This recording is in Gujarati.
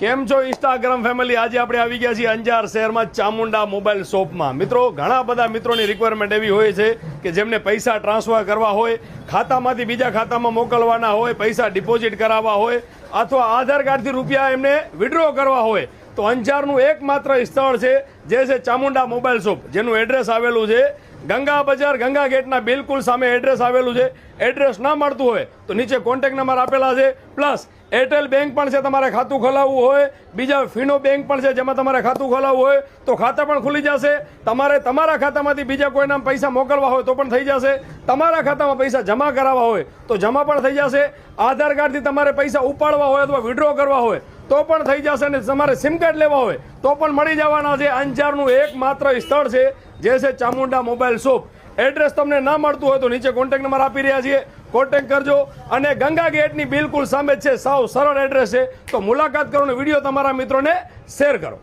કેમ છો ઇન્સ્ટાગ્રામ ફેમિલી? આજે આપણે આવી ગયા છીએ અંજાર શહેરમાં ચામુંડા મોબાઈલ શોપમાં. મિત્રો, ઘણા બધા મિત્રોની રિક્વાયરમેન્ટ એવી હોય છે કે જેમને પૈસા ટ્રાન્સફર કરવા હોય, ખાતામાંથી બીજા ખાતામાં મોકલવાના હોય, પૈસા ડિપોઝિટ કરાવવા હોય અથવા આધાર કાર્ડથી રૂપિયા એમને વિડ્રો કરવા હોય તો અંજારનું એકમાત્ર સ્થળ છે જે છે ચામુંડા મોબાઈલ શોપ, જેનું એડ્રેસ આવેલું છે ગંગા બજાર, ગંગા ગેટના બિલકુલ સામે એડ્રેસ આવેલું છે. એડ્રેસ ના મળતું હોય તો નીચે કોન્ટેક્ટ નંબર આપેલા છે. પ્લસ એરટેલ બેંક પણ છે, તમારે ખાતું ખોલાવવું હોય, બીજા ફીનો બેંક પણ છે જેમાં તમારે ખાતું ખોલાવવું હોય તો ખાતા પણ ખુલી જશે. તમારે તમારા ખાતામાંથી બીજા કોઈના પૈસા મોકલવા હોય તો પણ થઈ જશે. તમારા ખાતામાં પૈસા જમા કરાવવા હોય તો જમા પણ થઈ જશે. આધાર કાર્ડથી તમારે પૈસા ઉપાડવા હોય અથવા વિડ્રો કરવા હોય તો પણ થઈ જશે. અને તમારે સિમ કાર્ડ લેવા હોય તો પણ મળી જવાના છે. અંજારનું એકમાત્ર સ્થળ છે જે છે ચામુંડા મોબાઈલ શોપ. એડ્રેસ તમને ના મળતું હોય તો નીચે કોન્ટેક્ટ નંબર આપી રહ્યા છીએ, કોન્ટેક્ટ કરજો. અને ગંગા ગેટની બિલકુલ સામે જ છે, સાવ સરળ એડ્રેસ છે. તો મુલાકાત કરો અને વિડીયો તમારા મિત્રોને શેર કરો.